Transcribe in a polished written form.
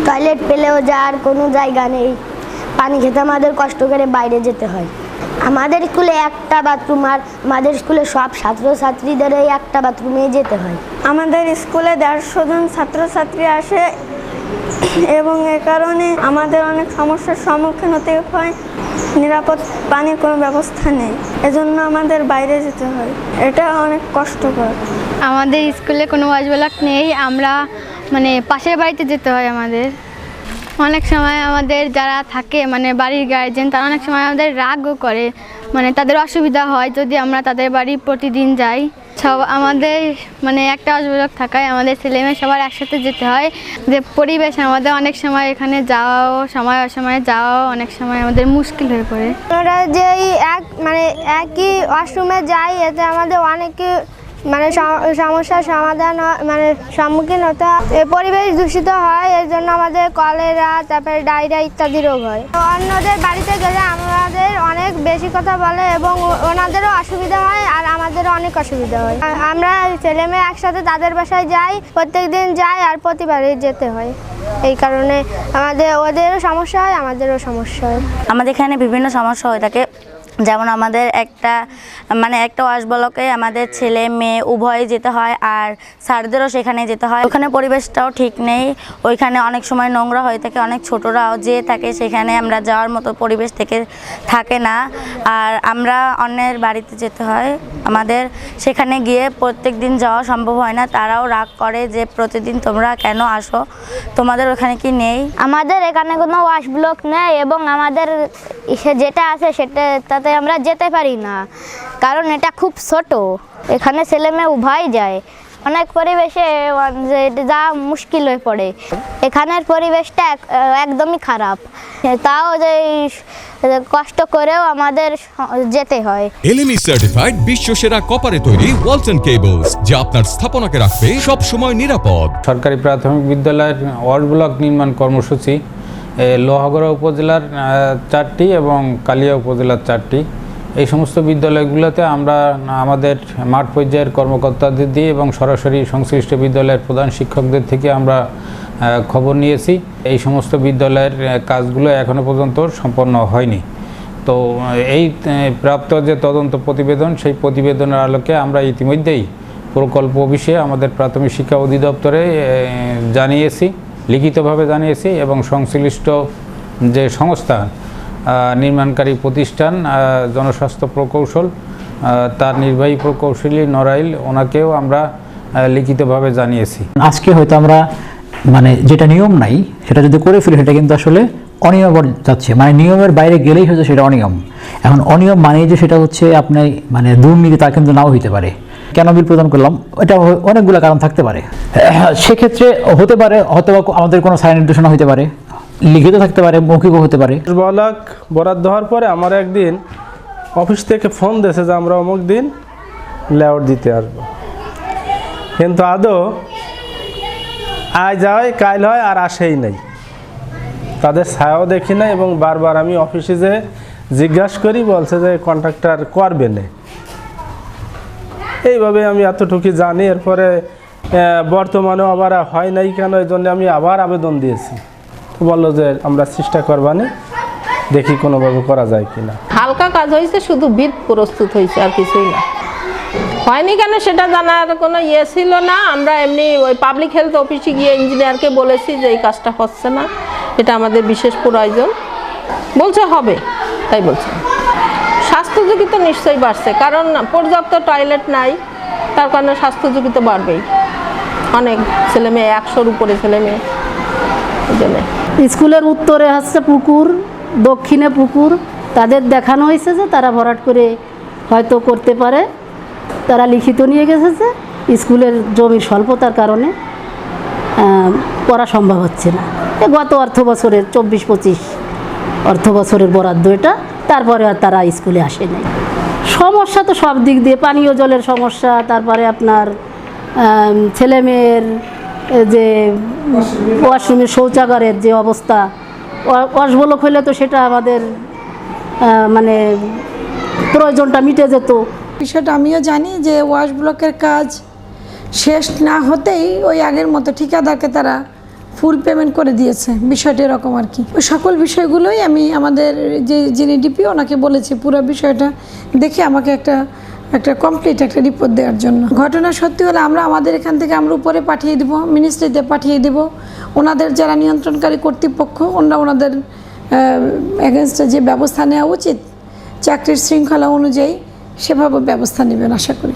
Toilet পেলেও যাওয়ার কোনো জায়গা নেই, পানি খেতে আমাদের কষ্ট করে বাইরে যেতে হয়। আমাদের স্কুলে একটা বাথরুম, আর আমাদের স্কুলে সব ছাত্রছাত্রীদের এই একটা বাথরুমে যেতে হয়। আমাদের স্কুলে 150 জন ছাত্রছাত্রী আসে এবং এ কারণে আমাদের অনেক সমস্যার সম্মুখীন হতে হয়। নিরাপদ পানির কোনো ব্যবস্থা নেই, এজন্য আমাদের বাইরে যেতে হয়। এটা অনেক কষ্টকর। আমাদের স্কুলে কোনো ওয়াশ ব্লক নেই, আমরা পাশের বাড়িতে যেতে হয় আমাদের। অনেক সময় আমাদের যারা থাকে বাড়ির গার্জেন, তারা অনেক সময় আমাদের রাগও করে, তাদের অসুবিধা হয় যদি আমরা তাদের বাড়ি প্রতিদিন যাই। সব আমাদের একটা ওয়াশ ব্লক থাকায় আমাদের ছেলেমেয়ে সবার একসাথে যেতে হয়। যে পরিবেশ আমাদের অনেক সময় এখানে যাওয়াও সময় অসময়ে যাওয়াও অনেক সময় আমাদের মুশকিল হয়ে পড়ে। আমরা যে একই ওয়াশরুমে যাই, এতে আমাদের অনেকে সমস্যার সমাধান সম্মুখীন হতে হয়। পরিবেশ দূষিত হয়, এর জন্য আমাদের কলেরা, তারপরে ডায়রিয়া ইত্যাদি রোগ হয়। অন্যদের বাড়িতে গেলে আমাদের অনেক বেশি কথা বলে এবং ওনাদেরও অসুবিধা হয় আর আমাদেরও অনেক অসুবিধা হয়। আমরা ছেলেমেয়ে একসাথে তাদের বাসায় যাই, প্রত্যেক দিন যাই আর প্রতিবারই যেতে হয়। এই কারণে ওদেরও সমস্যা হয়, আমাদেরও সমস্যা হয়। আমাদের এখানে বিভিন্ন সমস্যা হয়ে থাকে, যেমন আমাদের একটা ওয়াশ ব্লকে আমাদের ছেলে মেয়ে উভয়ে যেতে হয়, আর স্যারদেরও সেখানে যেতে হয়। ওখানে পরিবেশটাও ঠিক নেই, ওইখানে অনেক সময় নোংরা হয়ে থাকে, অনেক ছোটরাও যে থাকে সেখানে আমরা যাওয়ার মতো পরিবেশ থাকে না। আর আমরা অন্যের বাড়িতে যেতে হয়, আমাদের সেখানে গিয়ে প্রত্যেক দিন যাওয়া সম্ভব হয় না। তারাও রাগ করে যে প্রতিদিন তোমরা কেন আসো, তোমাদের ওখানে কি নেই? আমাদের এখানে কোনো ওয়াশ ব্লক নেই এবং আমাদের যেটা আছে তাতে আমরা যেতে পারি না, কারণ এটা খুব ছোট। এখানে ছেলে মেয়ে উভয় যায়, অনেক পরিবেশে যা মুশকিল হয়ে পড়ে। এখানের পরিবেশটা একদমই খারাপ, তাও যে কষ্ট করেও আমাদের যেতে হয়। এলএমই সার্টিফাইড বিশ্বসেরা কপারে তৈরি ওয়ালটন কেবলস, যা আপনার স্থাপনাকে রাখবে সব সময় নিরাপদ। সরকারি প্রাথমিক বিদ্যালয়ের ওয়াশ ব্লক নির্মাণ কর্মসূচি লোহাগড়া উপজেলার 4টি এবং কালিয়া উপজেলার 4টি। এই সমস্ত বিদ্যালয়গুলোতে আমরা আমাদের মাঠ পর্যায়ের কর্মকর্তাদের দিয়ে এবং সরাসরি সংশ্লিষ্ট বিদ্যালয়ের প্রধান শিক্ষকদের থেকে আমরা খবর নিয়েছি। এই সমস্ত বিদ্যালয়ের কাজগুলো এখনও পর্যন্ত সম্পন্ন হয়নি। তো এই প্রাপ্ত যে তদন্ত প্রতিবেদন, সেই প্রতিবেদনের আলোকে আমরা ইতিমধ্যেই প্রকল্প অফিসে আমাদের প্রাথমিক শিক্ষা অধিদপ্তরে জানিয়েছি, লিখিতভাবে জানিয়েছি, এবং সংশ্লিষ্ট যে সংস্থা নির্মাণকারী প্রতিষ্ঠান জনস্বাস্থ্য প্রকৌশল, তার নির্বাহী প্রকৌশলী নরাইল, ওনাকেও আমরা লিখিতভাবে জানিয়েছি। আজকে হয়তো আমরা যেটা নিয়ম নাই সেটা যদি করে ফেলি, সেটা কিন্তু আসলে অনিয়ম যাচ্ছে, নিয়মের বাইরে গেলেই হয়তো সেটা অনিয়ম। এখন অনিয়ম যে সেটা হচ্ছে আপনি দুর্নীতি, তা কিন্তু নাও হইতে পারে। কেন বিল প্রদান করলাম, এটা অনেকগুলো কারণ থাকতে পারে। সেক্ষেত্রে হতে পারে হয়তো আমাদের কোনো সাইন নির্দেশনা হতে পারে, লিখিত থাকতে পারে, মৌখিকও হতে পারে। ব্লক বরাদ্দ হওয়ার পরে আমার একদিন অফিস থেকে ফোন দিয়েছে যে আমরা অমুক দিন লেআউট দিতে আসবো, কিন্তু আদৌ আজ হয় কাল হয় আর আসেই নাই, তাদের ছায়াও দেখি না। এবং বারবার আমি অফিসে যে জিজ্ঞাসা করি, বলছে যে কন্ট্রাক্টর করবে না। এইভাবে আমি এতটুকু জানি। এরপরে বর্তমানেও আবার হয় নাই কেন, এই জন্য আমি আবার আবেদন দিয়েছি। তো বললো যে আমরা চেষ্টা করবানি, দেখি কোনোভাবে করা যায় কিনা। হালকা কাজ হয়েছে, শুধু ভিত প্রস্তুত হয়েছে, আর কিছুই না। হয়নি কেন সেটা জানার কোনো ছিল না। আমরা এমনি ওই পাবলিক হেলথ অফিসে গিয়ে ইঞ্জিনিয়ারকে বলেছি যে এই কাজটা হচ্ছে না, এটা আমাদের বিশেষ প্রয়োজন। বলছে হবে, তাই বলছে। স্বাস্থ্য ঝুঁকি তো নিশ্চয়ই বাড়ছে, কারণ পর্যাপ্ত টয়লেট নাই, তার কারণে স্বাস্থ্য ঝুঁকি তো বাড়বেই। অনেক ছেলে মেয়ে, 100-র উপরে ছেলে মেয়ে। স্কুলের উত্তরে হচ্ছে পুকুর, দক্ষিণে পুকুর। তাদের দেখানো হয়েছে যে তারা ভরাট করে হয়তো করতে পারে, তারা লিখিত নিয়ে গেছে যে স্কুলের জমির স্বল্পতার কারণে করা সম্ভব হচ্ছে না। গত অর্থ বছরের 24-25 অর্থ বছরের বরাদ্দ এটা, তারপরে আর তারা স্কুলে আসে নাই। সমস্যা তো সব দিক দিয়ে, পানীয় জলের সমস্যা, তারপরে আপনার ছেলেমেয়ের যে ওয়াশরুমের শৌচাগারের যে অবস্থা, ওয়াশ ব্লক হলে তো সেটা আমাদের প্রয়োজনটা মিটে যেত। বিষয়টা আমিও জানি যে ওয়াশ ব্লকের কাজ শেষ না হতেই ওই আগের মতো ঠিকাদারকে তারা ফুল পেমেন্ট করে দিয়েছে, বিষয়টা এরকম আর কি। ওই সকল বিষয়গুলোই আমি আমাদের যিনি ডিপি ওনাকে বলেছি পুরো বিষয়টা দেখে আমাকে একটা কমপ্লিট একটা রিপোর্ট দেওয়ার জন্য। ঘটনা সত্যি হলে আমরা আমাদের এখান থেকে আমরা উপরে পাঠিয়ে দেব, মিনিস্ট্রিতে পাঠিয়ে দেব। ওনাদের যারা নিয়ন্ত্রণকারী কর্তৃপক্ষ ওনাদের এগেনস্টে যে ব্যবস্থা নেওয়া উচিত চাকরির শৃঙ্খলা অনুযায়ী সেভাবে ব্যবস্থা নেবেন আশা করি।